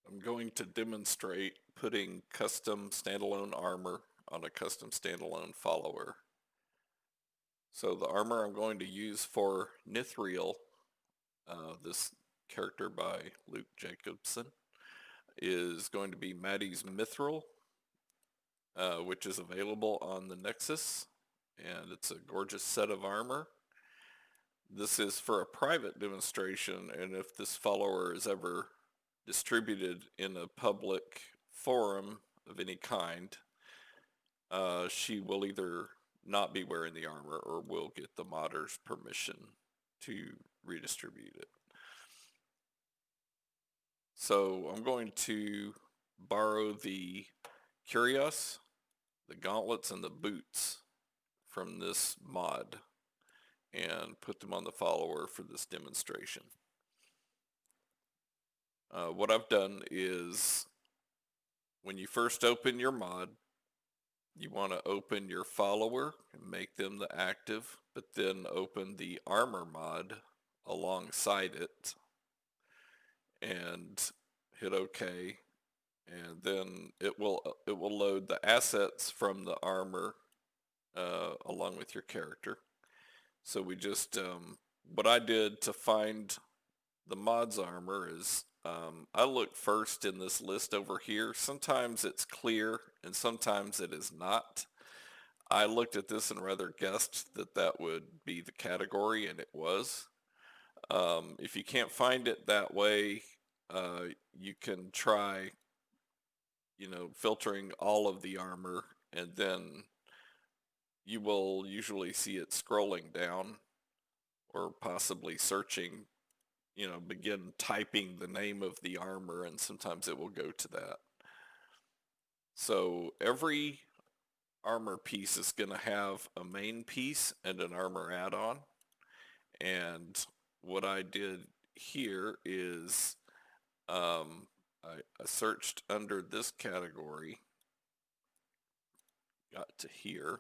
I'm going to demonstrate putting custom standalone armor on a custom standalone follower. So the armor I'm going to use for Nithriel, this character by Luke Jacobson, is going to be Maddie's Mithril, which is available on the Nexus, and it's a gorgeous set of armor. This is for a private demonstration, and if this follower is ever distributed in a public forum of any kind, she will either not be wearing the armor or will get the modder's permission to redistribute it. So I'm going to borrow the Curios, the gauntlets, and the boots from this mod and put them on the follower for this demonstration. What I've done is when you first open your mod, you want to open your follower and make them the active, but then open the armor mod alongside it and hit OK, and then it will load the assets from the armor along with your character. So we just what I did to find the mod's armor is I look first in this list over here. Sometimes it's clear and sometimes it is not. I looked at this and rather guessed that that would be the category, and it was. If you can't find it that way, you can try, filtering all of the armor, and then you will usually see it scrolling down or possibly searching, begin typing the name of the armor, and sometimes it will go to that. So every armor piece is going to have a main piece and an armor add-on. And what I did here is I searched under this category, got to here,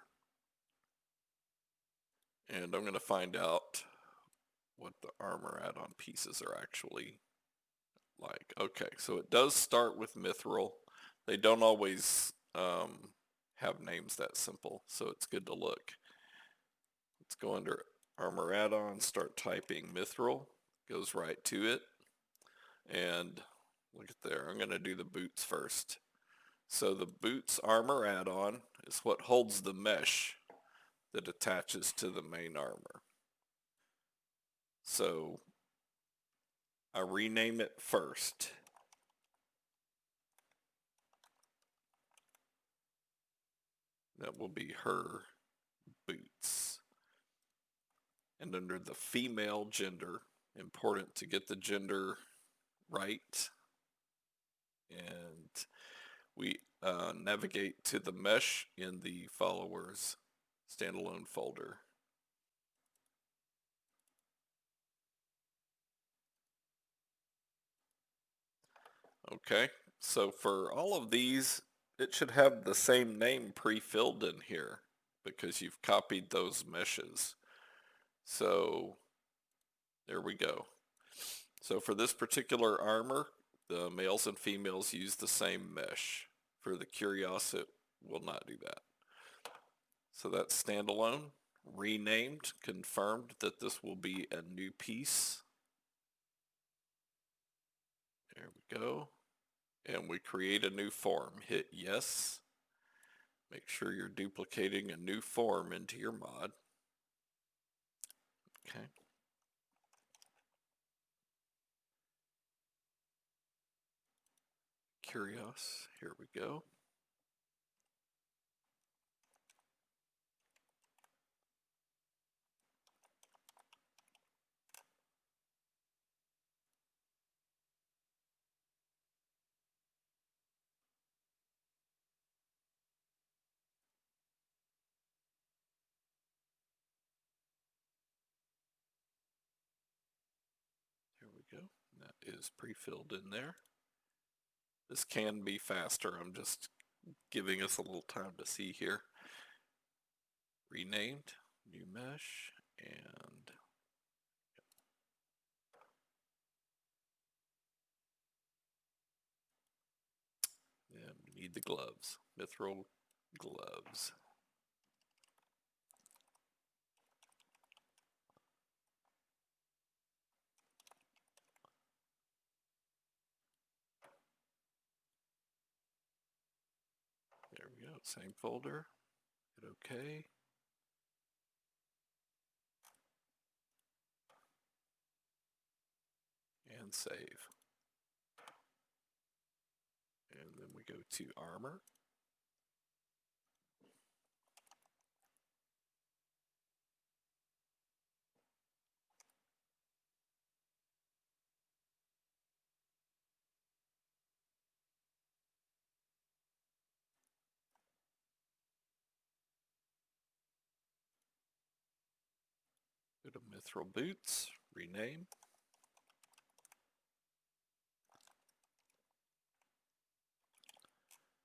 and I'm going to find out what the armor add-on pieces are actually like. Okay, so it does start with Mithril. They don't always have names that simple, so it's good to look. Let's go under armor add-on, start typing Mithril, goes right to it, and look at there. I'm going to do the boots first. So the boots armor add-on is what holds the mesh that attaches to the main armor. So I rename it first. That will be her boots. And under the female gender, important to get the gender right. And we navigate to the mesh in the followers standalone folder. Okay, so for all of these, it should have the same name pre-filled in here because you've copied those meshes. So there we go. So for this particular armor, the males and females use the same mesh. For the Curios, it will not do that. So that's standalone, renamed, confirmed that this will be a new piece. There we go. And we create a new form. Hit yes. Make sure you're duplicating a new form into your mod. Okay. Curios, here we go. There we go. That is pre-filled in there. This can be faster. I'm just giving us a little time to see here. Renamed, new mesh, and Need the gloves. Nithriel gloves. There we go. Same folder. Hit OK. And save. And then we go to armor. Go to Nithriel boots, rename.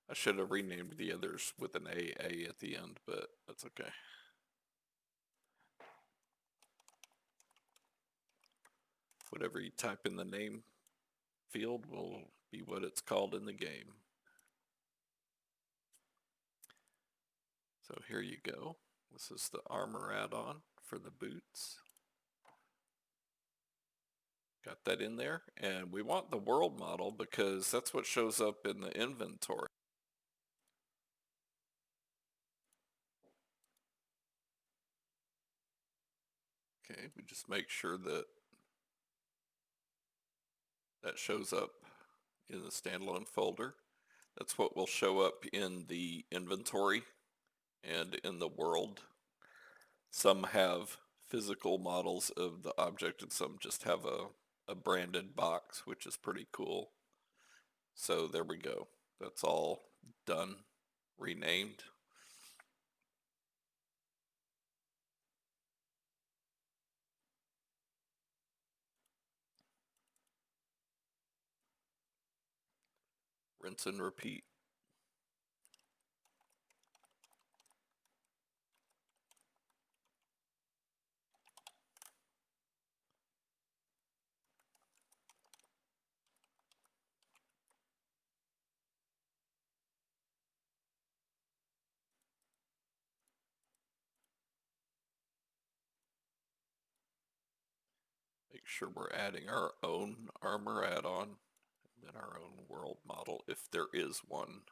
I should have renamed the others with an AA at the end, but that's okay. Whatever you type in the name field will be what it's called in the game. So here you go. This is the armor add-on for the boots. Got that in there, and we want the world model because that's what shows up in the inventory. Okay, we just make sure that that shows up in the standalone folder. That's what will show up in the inventory and in the world. Some have physical models of the object and some just have a branded box, which is pretty cool. So there we go. That's all done, renamed. Rinse and repeat. Make sure we're adding our own armor add-on and then our own world model if there is one.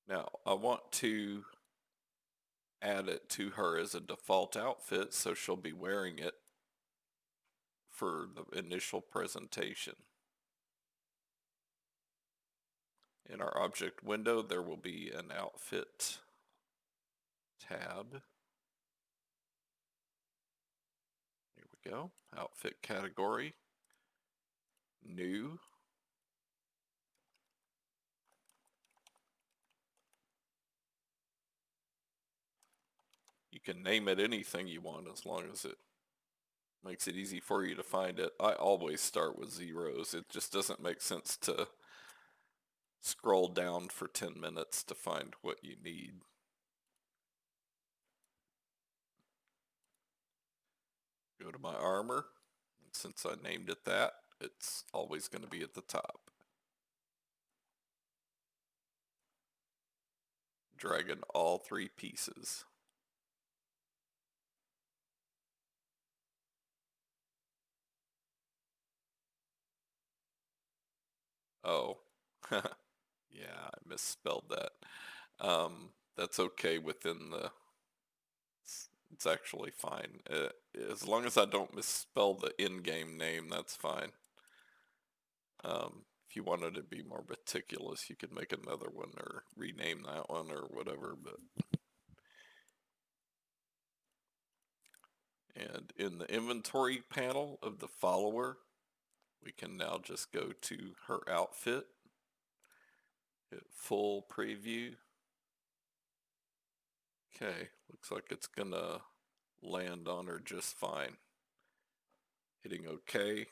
Now I want to add it to her as a default outfit so she'll be wearing it for the initial presentation. In our object window, there will be an outfit tab. Here we go. Outfit category. New. You can name it anything you want as long as it makes it easy for you to find it. I always start with zeros. It just doesn't make sense to scroll down for 10 minutes to find what you need. Go to my armor, and since I named it that, it's always going to be at the top. Drag in all three pieces. Oh, yeah, I misspelled that. That's okay within the, it's actually fine. As long as I don't misspell the in-game name, that's fine. If you wanted to be more meticulous, you could make another one or rename that one or whatever, but. And in the inventory panel of the follower, we can now just go to her outfit, hit full preview. Okay, looks like it's gonna land on her just fine. Hitting OK,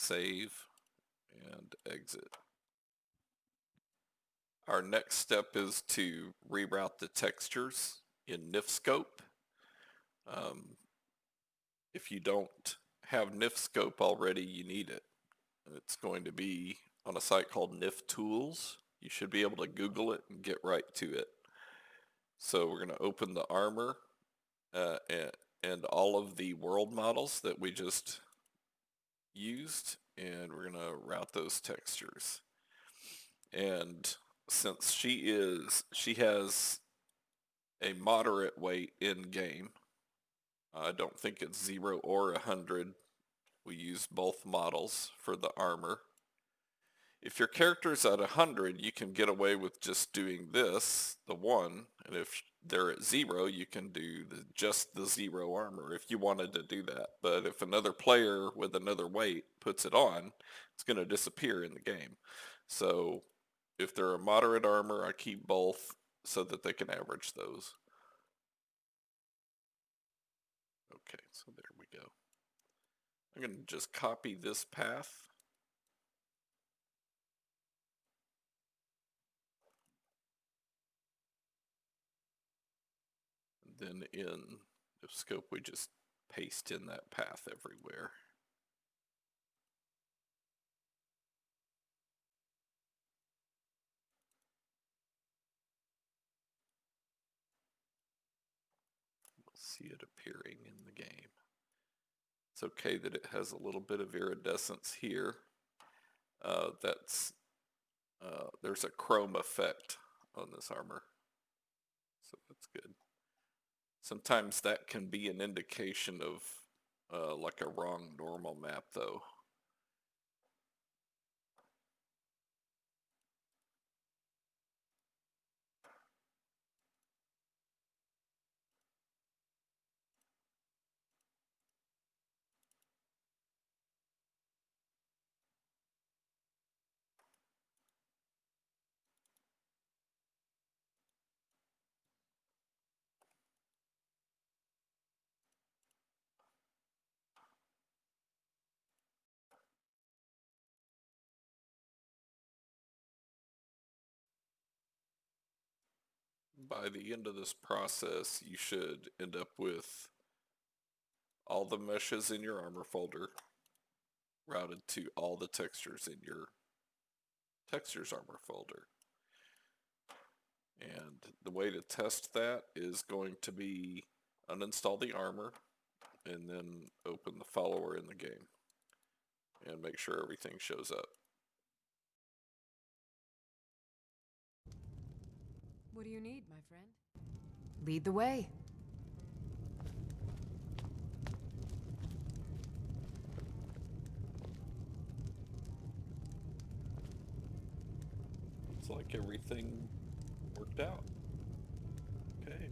Save and exit. Our next step is to reroute the textures in Nifscope. If you don't have Nifscope already, you need it. It's going to be on a site called Niftools. You should be able to Google it and get right to it. So we're going to open the armor and all of the world models that we just used, and we're going to route those textures. And since she has a moderate weight in game, I don't think it's 0 or 100. We use both models for the armor. If your character's at 100, you can get away with just doing this, the 1, and if they're at 0, you can do just the 0 armor if you wanted to do that. But if another player with another weight puts it on, it's going to disappear in the game. So if they're a moderate armor, I keep both so that they can average those. Okay, so there we go. I'm going to just copy this path. Then in Nifscope, we just paste in that path everywhere. We'll see it appearing in the game. It's okay that it has a little bit of iridescence here. There's a chrome effect on this armor, so that's good. Sometimes that can be an indication of like a wrong normal map though. By the end of this process, you should end up with all the meshes in your armor folder routed to all the textures in your textures armor folder. And the way to test that is going to be uninstall the armor and then open the follower in the game and make sure everything shows up. What do you need, my friend? Lead the way. Looks like everything worked out. Okay.